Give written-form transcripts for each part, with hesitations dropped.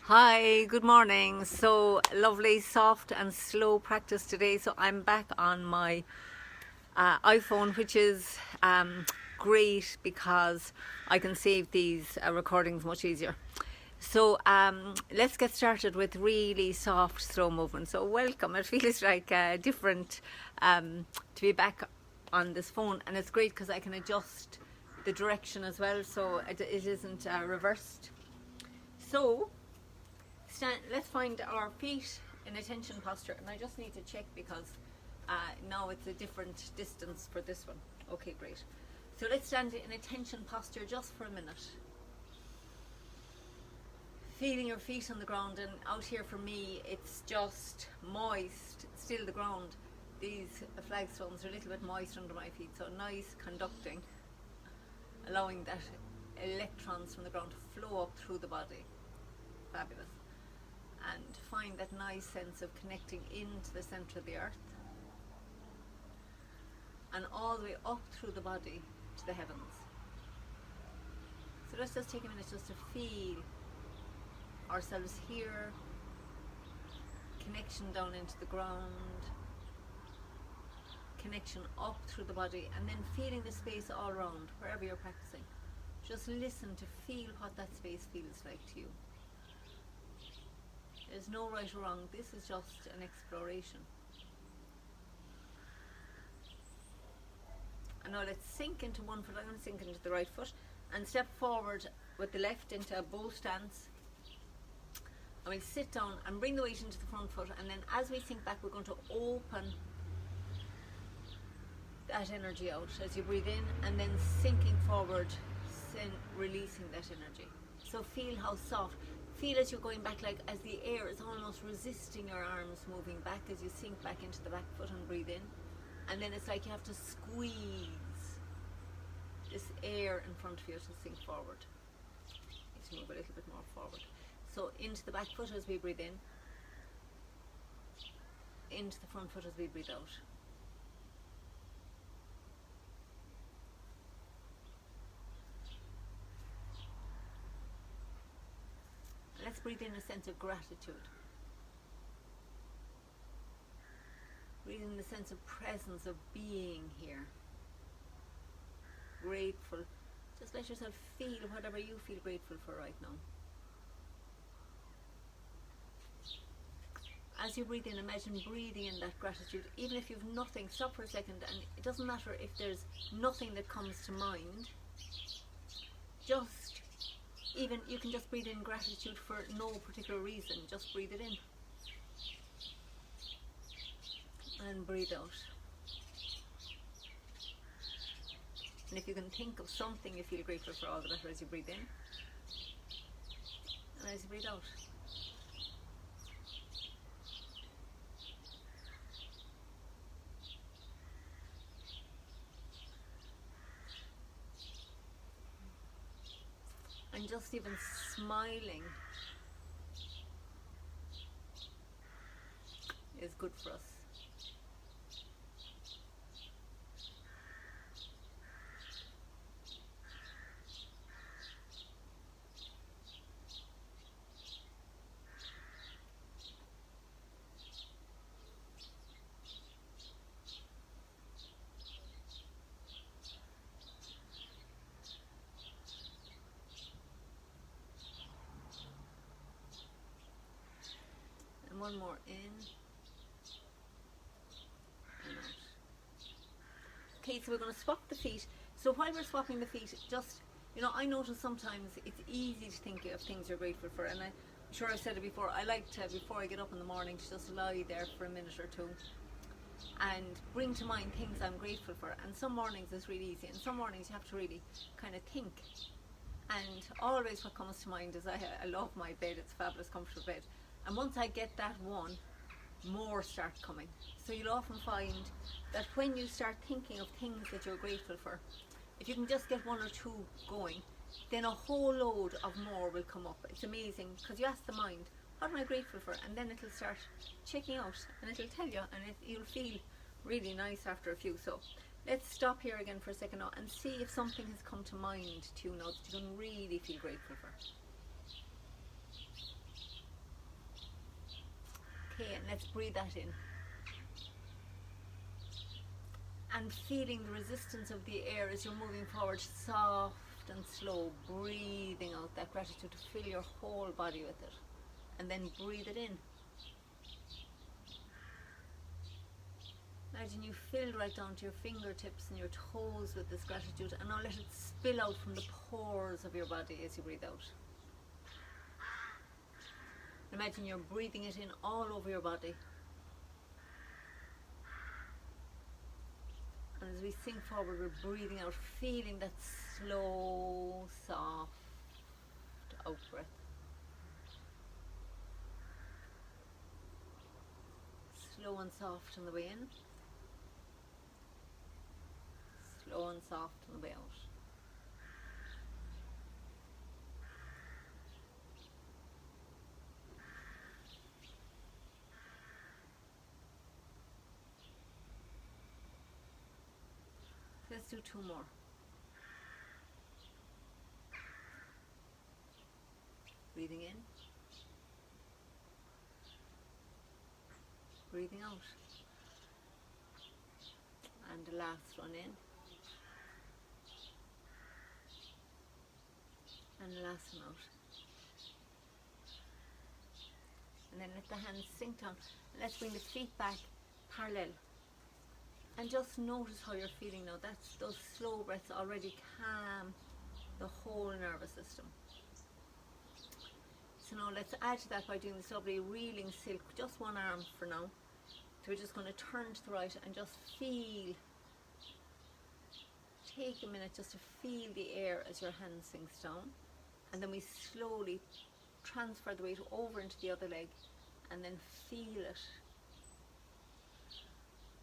Hi, good morning. So lovely, soft and slow practice today. So I'm back on my iPhone, which is great because I can save these recordings much easier. So let's get started with really soft, slow movement. So welcome. It feels like different to be back on this phone, and it's great because I can adjust the direction as well, so it isn't reversed. So let's find our feet in attention posture, and I just need to check because now it's a different distance for this one. Okay, great. So let's stand in attention posture just for a minute. Feeling your feet on the ground, and out here for me it's just moist, still the ground. These flagstones are a little bit moist under my feet, so nice conducting, allowing that electrons from the ground to flow up through the body. Fabulous. And find that nice sense of connecting into the center of the earth and all the way up through the body to the heavens. So let's just take a minute just to feel ourselves here, connection down into the ground, connection up through the body, and then feeling the space all around wherever you're practicing. Just listen to feel what that space feels like to you. There's no right or wrong, this is just an exploration. And now let's sink into one foot. I'm going to sink into the right foot and step forward with the left into a bow stance. And we'll sit down and bring the weight into the front foot, and then as we sink back we're going to open that energy out as you breathe in, and then sinking forward, releasing that energy. So feel how soft. Feel as you're going back, like as the air is almost resisting your arms moving back as you sink back into the back foot and breathe in. And then it's like you have to squeeze this air in front of you to sink forward. Let's move a little bit more forward. So into the back foot as we breathe in, into the front foot as we breathe out. Let's breathe in a sense of gratitude. Breathe in the sense of presence, of being here. Grateful. Just let yourself feel whatever you feel grateful for right now. As you breathe in, imagine breathing in that gratitude. Even if you've nothing, stop for a second, and it doesn't matter if there's nothing that comes to mind. Even you can just breathe in gratitude for no particular reason. Just breathe it in. And breathe out. And if you can think of something you feel grateful for, all the better as you breathe in. And as you breathe out. And just even smiling is good for us. And one more in and out. Okay, so we're going to swap the feet. So while we're swapping the feet, just, I notice sometimes it's easy to think of things you're grateful for, and I'm sure I've said it before, I like to, before I get up in the morning, to just lie there for a minute or two and bring to mind things I'm grateful for. And some mornings it's really easy, and some mornings you have to really kind of think. And always what comes to mind is I love my bed, it's a fabulous comfortable bed. And once I get that one, more start coming. So you'll often find that when you start thinking of things that you're grateful for, if you can just get one or two going, then a whole load of more will come up. It's amazing because you ask the mind, what am I grateful for? And then it'll start checking out and it'll tell you, and you'll feel really nice after a few. So let's stop here again for a second now and see if something has come to mind to you now that you can really feel grateful for. let's breathe that in. And feeling the resistance of the air as you're moving forward, soft and slow, breathing out that gratitude to fill your whole body with it. And then breathe it in. Imagine you fill right down to your fingertips and your toes with this gratitude, and now let it spill out from the pores of your body as you breathe out. Imagine you're breathing it in all over your body. And as we sink forward, we're breathing out, feeling that slow, soft out breath. Slow and soft on the way in. Slow and soft on the way out. Let's do 2 more. Breathing in. Breathing out. And the last one in. And the last one out. And then let the hands sink down. And let's bring the feet back parallel. And just notice how you're feeling now. That's those slow breaths already calm the whole nervous system. So now let's add to that by doing this lovely reeling silk, just one arm for now. So we're just going to turn to the right and just feel, take a minute just to feel the air as your hand sinks down. And then we slowly transfer the weight over into the other leg and then feel it as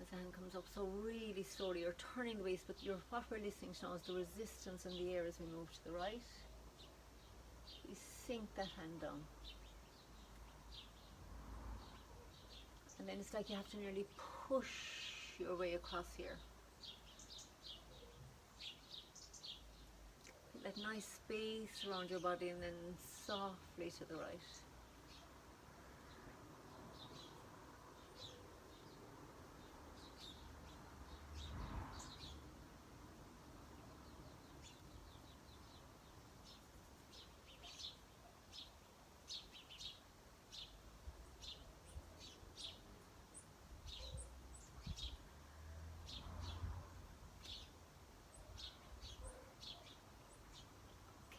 the hand comes up. So really slowly you're turning the waist, but what we're listening to now is the resistance in the air as we move to the right. We sink that hand down. And then it's like you have to nearly push your way across here. That nice space around your body and then softly to the right.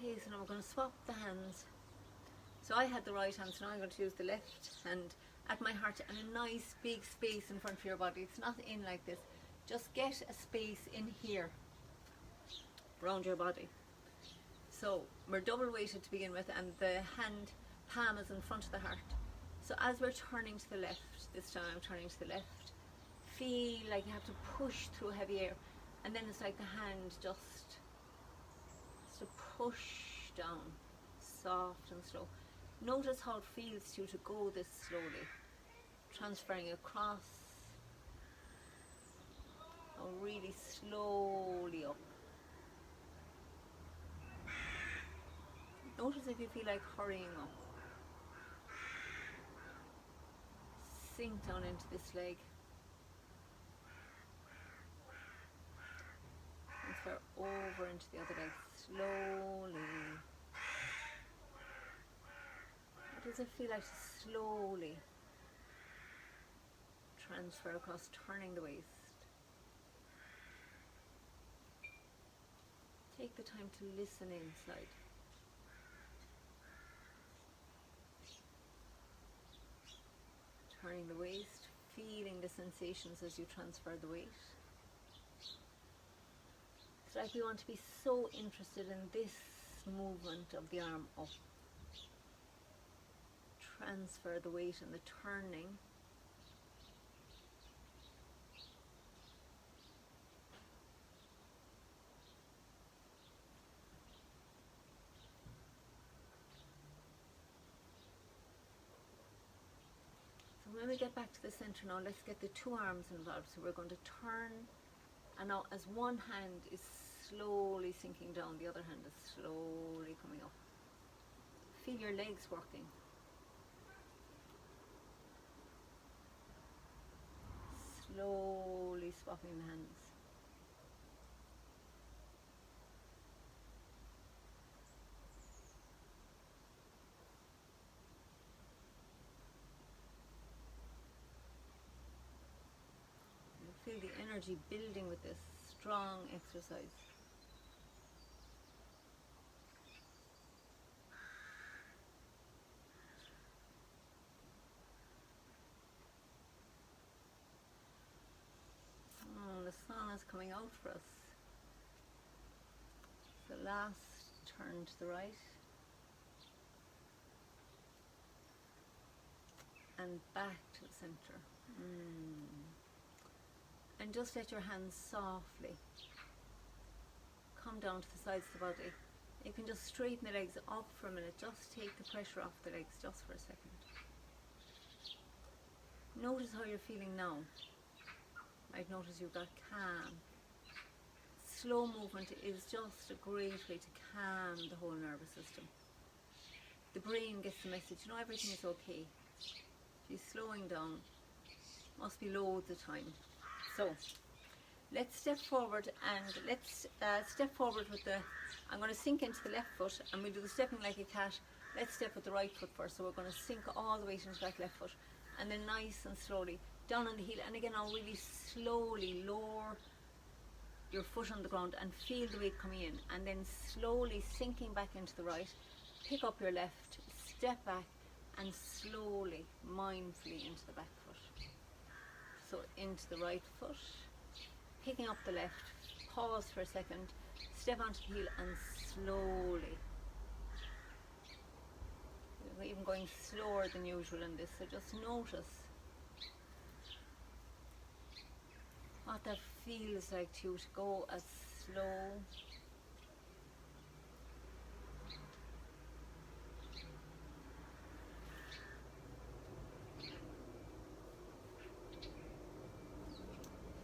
Okay, so now we're going to swap the hands. So I had the right hand, so now I'm going to use the left hand at my heart and a nice big space in front of your body. It's not in like this. Just get a space in here around your body. So we're double weighted to begin with, and the hand palm is in front of the heart. So as we're turning to the left, this time I'm turning to the left, feel like you have to push through heavy air, and then it's like the hand just to push down, soft and slow. Notice how it feels to you to go this slowly, transferring across, or really slowly up. Notice if you feel like hurrying up. Sink down into this leg. Transfer over into the other leg slowly. What does it feel like to slowly transfer across, turning the waist? Take the time to listen inside. Turning the waist, feeling the sensations as you transfer the weight. It's like we want to be so interested in this movement of the arm up. Transfer the weight and the turning. So when we get back to the center now, let's get the 2 arms involved. So we're going to turn, and now as one hand is slowly sinking down, the other hand is slowly coming up. Feel your legs working. slowly swapping the hands. You feel the energy building with this strong exercise. The sun is coming out for us. The last turn to the right. And back to the center. And just let your hands softly come down to the sides of the body. You can just straighten the legs up for a minute. Just take the pressure off the legs just for a second. Notice how you're feeling now. I'd notice you've got calm. Slow movement is just a great way to calm the whole nervous system. The brain gets the message, you know, everything is okay. She's slowing down. Must be loads of time. So, let's step forward and let's step forward with the, I'm going to sink into the left foot and we'll do the stepping like a cat. Let's step with the right foot first. So we're going to sink all the weight into that left foot and then nice and slowly down on the heel, and again I'll really slowly lower your foot on the ground and feel the weight coming in, and then slowly sinking back into the right, pick up your left, step back and slowly, mindfully into the back foot. So into the right foot, picking up the left, pause for a second, step onto the heel and slowly. We're even going slower than usual in this, so just notice what that feels like to you to go as slow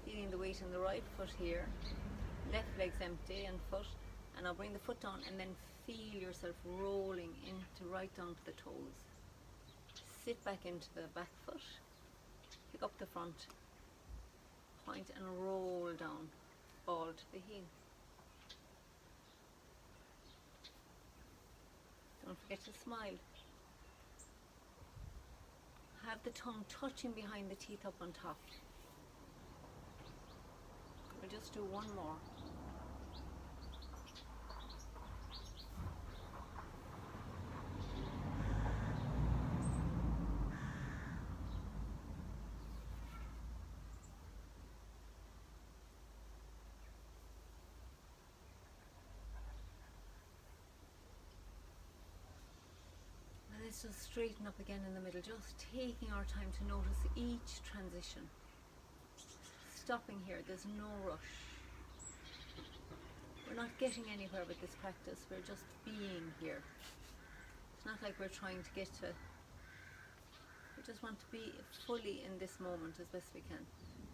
feeling the weight in the right foot here, left leg's empty and foot, and I'll bring the foot down and then feel yourself rolling into right down to the toes. Sit back into the back foot, pick up the front, point and roll down, ball to the heel. Don't forget to smile. Have the tongue touching behind the teeth up on top. We'll just do one more. Let's just straighten up again in the middle, just taking our time to notice each transition. Stopping here, there's no rush. We're not getting anywhere with this practice, we're just being here. It's not like we're trying to get to, we just want to be fully in this moment as best we can.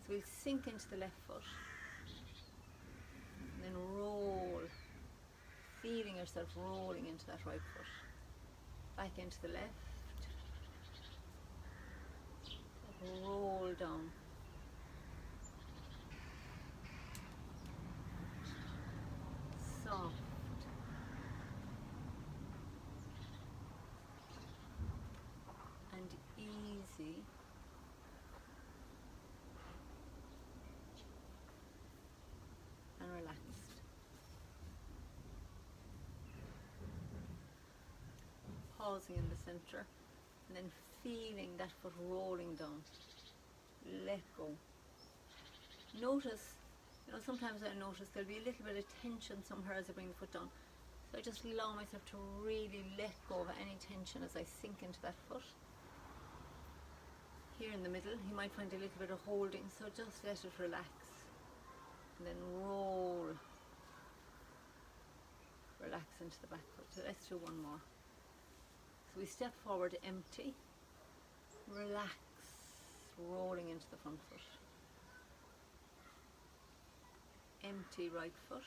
So we'll sink into the left foot, and then roll, feeling yourself rolling into that right foot. Back into the left, roll down, soft, and easy, and relaxed. Pausing in the center and then feeling that foot rolling down. Let go. Notice, you know, sometimes I notice there'll be a little bit of tension somewhere as I bring the foot down. So I just allow myself to really let go of any tension as I sink into that foot. Here in the middle, you might find a little bit of holding, so just let it relax. And then roll. Relax into the back foot. So let's do one more. So we step forward empty, relax, rolling into the front foot. Empty right foot,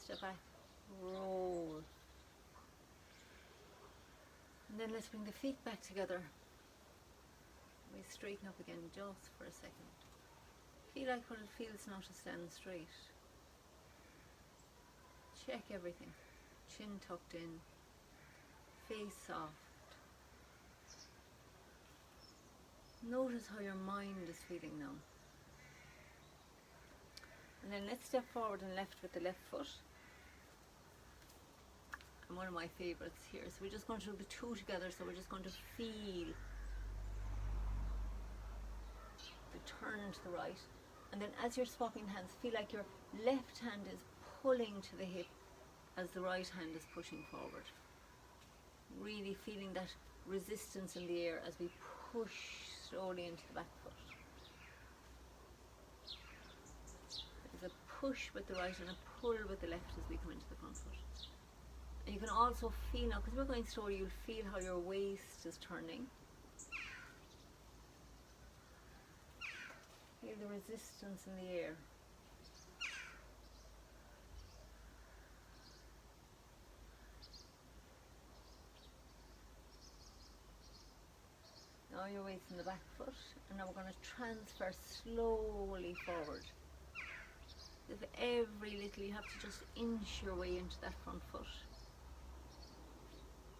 step back, roll. And then let's bring the feet back together. We straighten up again just for a second. Feel like what it feels now to stand straight. Check everything. Chin tucked in, face soft. Notice how your mind is feeling now. And then let's step forward and left with the left foot. And one of my favourites here. So we're just going to do the two together. So we're just going to feel the turn to the right. And then as you're swapping hands, feel like your left hand is pulling to the hip as the right hand is pushing forward. Really feeling that resistance in the air as we push slowly into the back foot. There's a push with the right and a pull with the left as we come into the front foot. And you can also feel now, because we're going slowly, you'll feel how your waist is turning. Feel the resistance in the air. Now your weight's in the back foot, and now we're going to transfer slowly forward. If every little, you have to just inch your way into that front foot.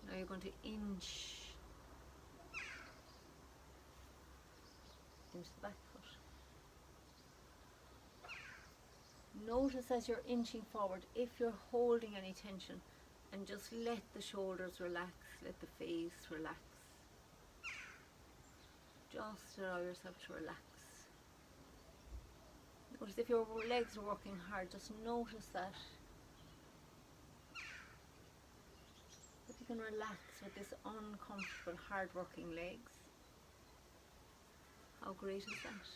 Now you're going to inch into the back foot. Notice as you're inching forward if you're holding any tension, and just let the shoulders relax, let the face relax. Just allow yourself to relax. Notice if your legs are working hard, just notice that. If you can relax with this uncomfortable, hard-working legs. How great is that?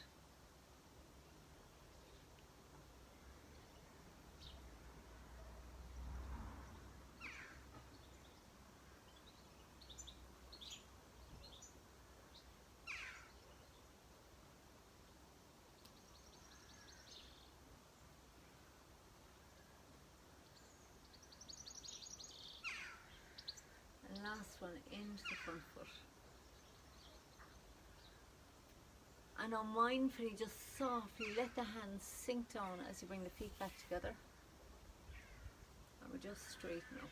Last one into the front foot. And now mindfully, just softly let the hands sink down as you bring the feet back together. And we just straighten up.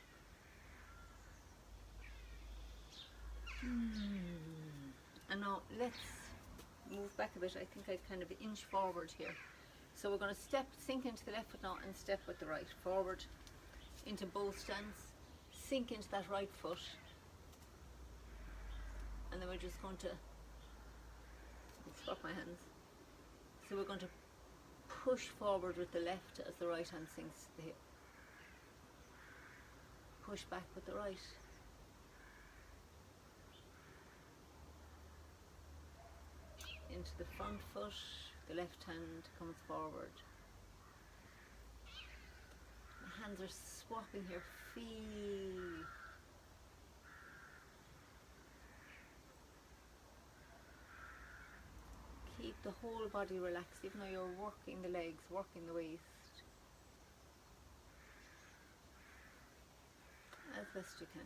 And now let's move back a bit. I think I kind of inch forward here. So we're going to sink into the left foot now and step with the right. Forward into both stands. Sink into that right foot, and then we're just going to swap my hands. So we're going to push forward with the left as the right hand sinks to the hip. Push back with the right. Into the front foot, the left hand comes forward. The hands are swapping here. Feel. Keep the whole body relaxed, even though you're working the legs, working the waist. As best you can.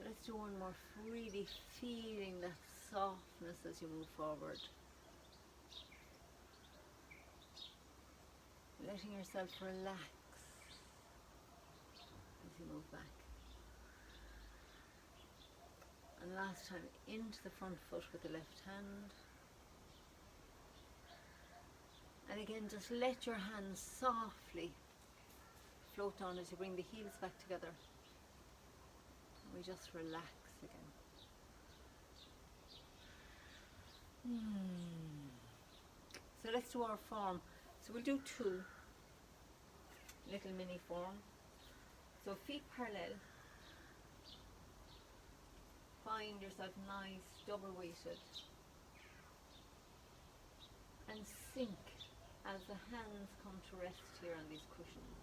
Let's do one more, really feeling that softness as you move forward. Letting yourself relax as you move back. And last time, into the front foot with the left hand. And again, just let your hands softly float down as you bring the heels back together. We just relax again. So let's do our form. So we'll do 2 little mini form. So feet parallel. Find yourself nice, double weighted. And sink as the hands come to rest here on these cushions.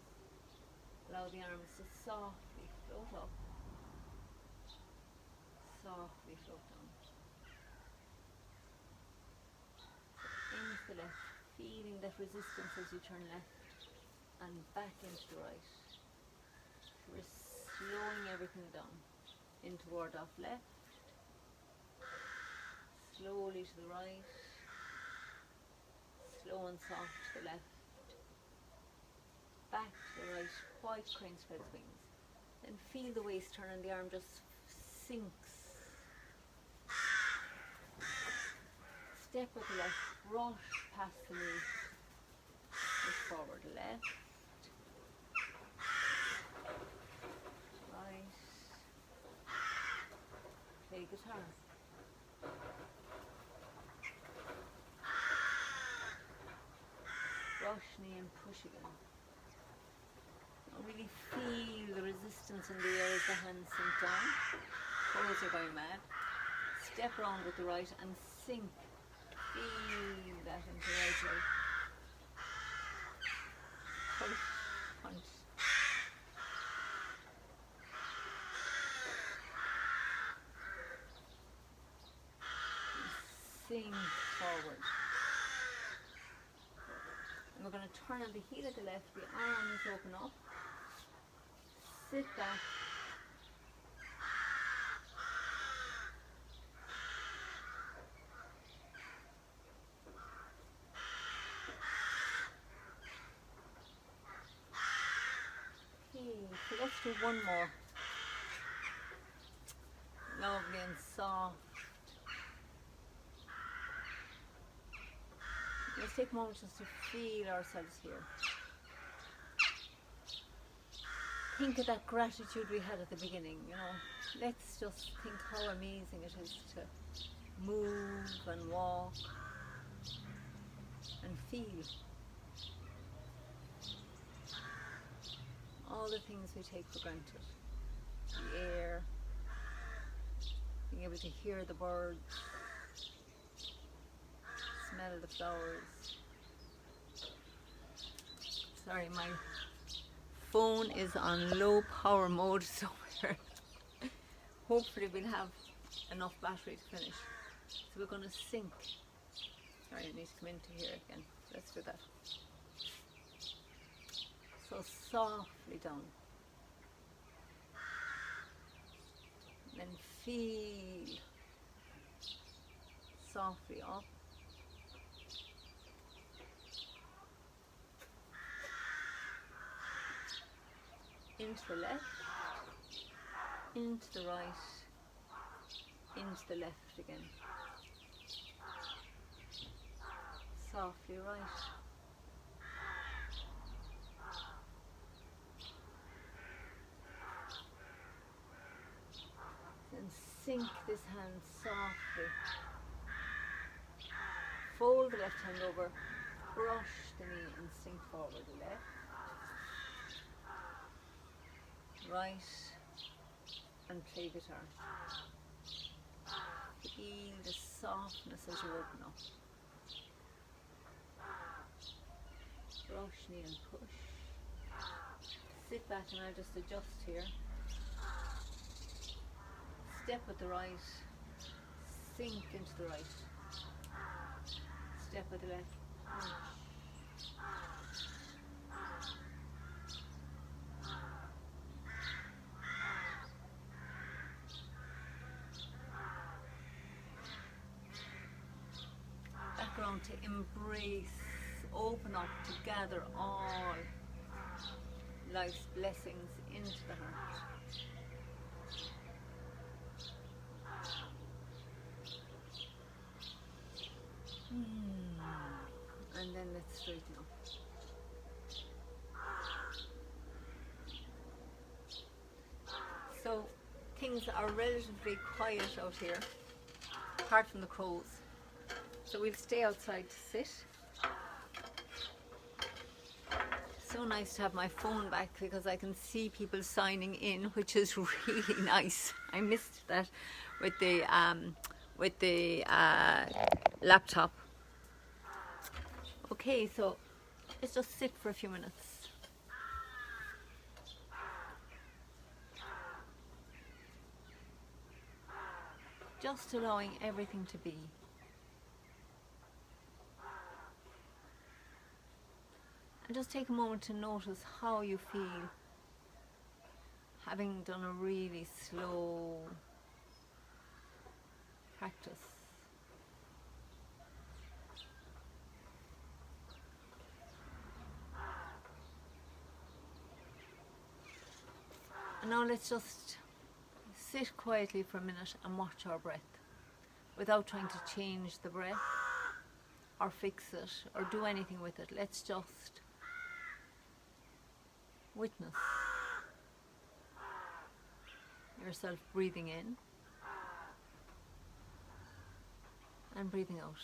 Allow the arms to softly float up, softly float down. So into the left, feeling that resistance as you turn left and back into the right. We're slowing everything down. In toward off left, slowly to the right, slow and soft to the left, back to the right, wide crane spread wings. Then feel the waist turn and the arm just sinks. Step with the left, brush past the knee, push forward left, right, play guitar. Brush knee and push again. And really feel the resistance in the air as the hands sink down. Toes are going mad. Step around with the right and sink. Feel that into right leg. Push, punch. Sink forward. And we're going to turn on the heel of the left, the arms open up. Sit back. So let's do one more. Lovely and soft. Let's take a moment just to feel ourselves here. Think of that gratitude we had at the beginning, you know. Let's just think how amazing it is to move and walk and feel. All the things we take for granted. The air, being able to hear the birds, smell the flowers. Sorry, my phone is on low power mode, so hopefully we'll have enough battery to finish. So we're going to sink. Sorry, I need to come into here again. Let's do that. So softly down. And then feel softly up. Into the left, into the right, into the left again. Softly right. Then sink this hand softly. Fold the left hand over, brush the knee and sink forward left. Right, and play guitar. Feel the softness as you open up. Brush, knee and push. Sit back and I'll just adjust here. Step with the right, sink into the right. Step with the left, punch. Background to embrace, open up to gather all life's blessings into the heart. And then let's straighten up. So things are relatively quiet out here, apart from the crows. So we'll stay outside to sit. so nice to have my phone back because I can see people signing in, which is really nice. I missed that with the laptop. Okay, so let's just sit for a few minutes. Just allowing everything to be. And just take a moment to notice how you feel, having done a really slow practice. And now let's just sit quietly for a minute and watch our breath without trying to change the breath or fix it or do anything with it. Let's just witness yourself breathing in and breathing out.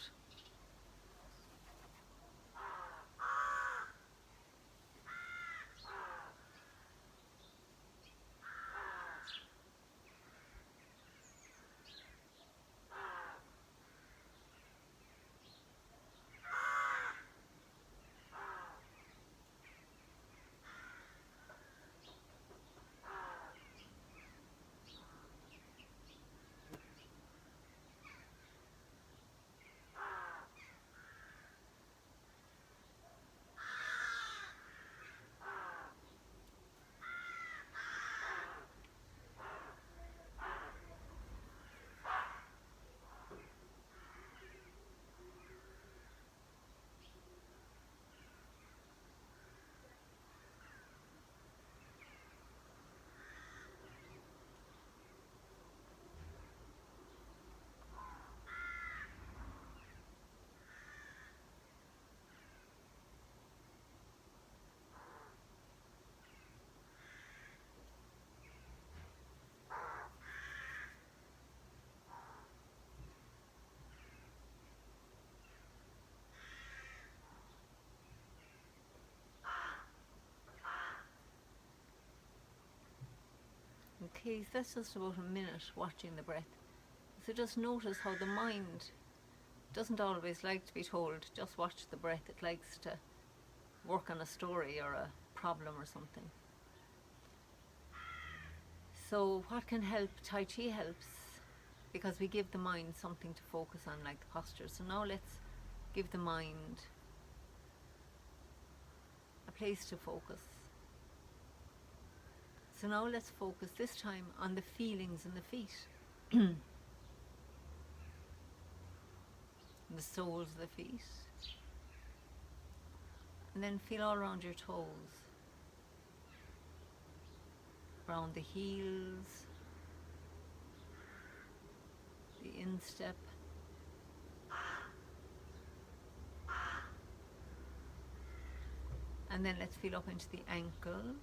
Okay, so that's just about a minute watching the breath. So just notice how the mind doesn't always like to be told, just watch the breath. It likes to work on a story or a problem or something. So what can help? Tai Chi helps because we give the mind something to focus on, like the posture. So now let's give the mind a place to focus. So now let's focus this time on the feelings in the feet. The soles of the feet. And then feel all around your toes. Around the heels. The instep. And then let's feel up into the ankles.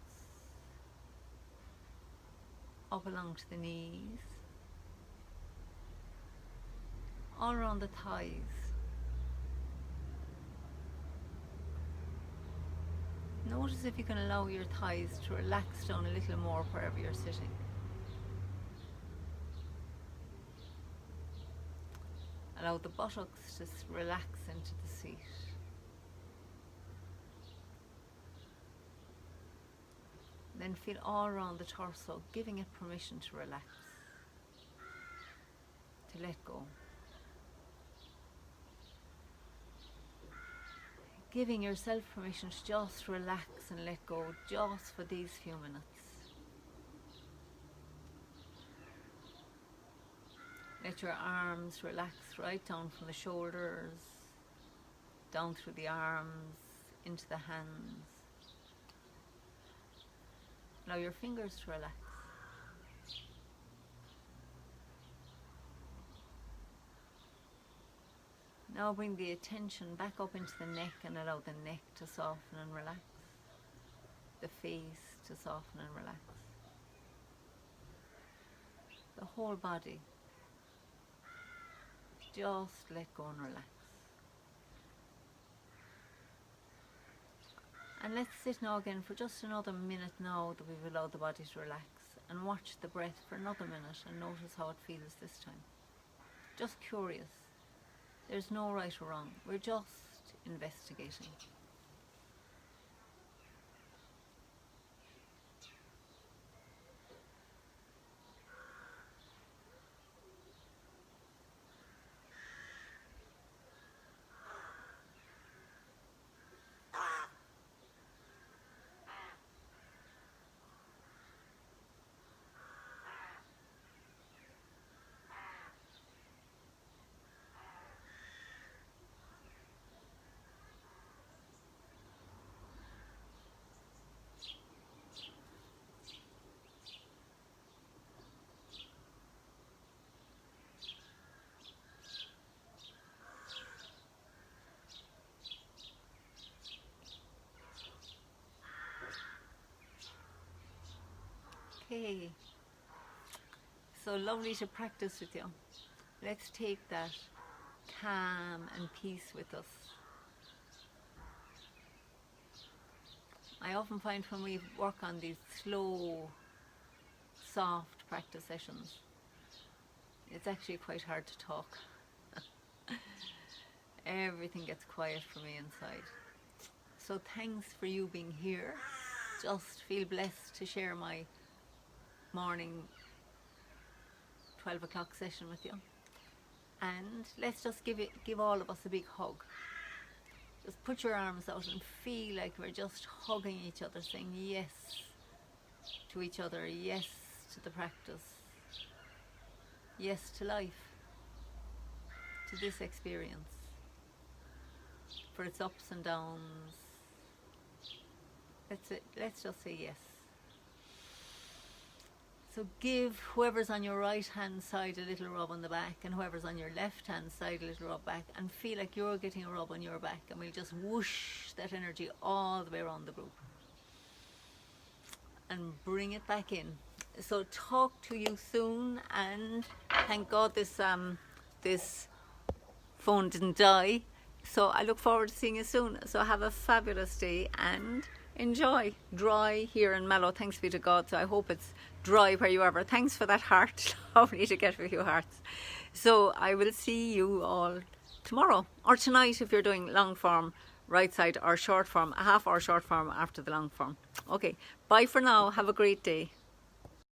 Up along to the knees, all around the thighs. Notice if you can allow your thighs to relax down a little more wherever you're sitting. Allow the buttocks to relax into the seat. Then feel all around the torso, giving it permission to relax, to let go. Giving yourself permission to just relax and let go just for these few minutes. Let your arms relax right down from the shoulders, down through the arms, into the hands. Allow your fingers to relax. Now bring the attention back up into the neck and allow the neck to soften and relax. The face to soften and relax. The whole body. Just let go and relax. And let's sit now again for just another minute now that we've allowed the body to relax, and watch the breath for another minute and notice how it feels this time. Just curious. There's no right or wrong. We're just investigating. Okay, so lovely to practice with you. Let's take that calm and peace with us. I often find when we work on these slow, soft practice sessions, it's actually quite hard to talk. Everything gets quiet for me inside. So thanks for you being here. Just feel blessed to share my morning 12 o'clock session with you, and let's just give all of us a big hug. Just put your arms out and feel like we're just hugging each other, saying yes to each other, yes to the practice, yes to life, to this experience, for its ups and downs. Let's just say yes. So give whoever's on your right hand side a little rub on the back, and whoever's on your left hand side a little rub back, and feel like you're getting a rub on your back, and we'll just whoosh that energy all the way around the group and bring it back in. So talk to you soon, and thank God this phone didn't die. So I look forward to seeing you soon. So have a fabulous day and enjoy. Dry here in Mallow, thanks be to God. So I hope it's dry where you are. Thanks for that heart. Lovely to get a few hearts. So I will see you all tomorrow or tonight if you're doing long form right side, or short form, a half hour short form after the long form. Okay, bye for now. Have a great day.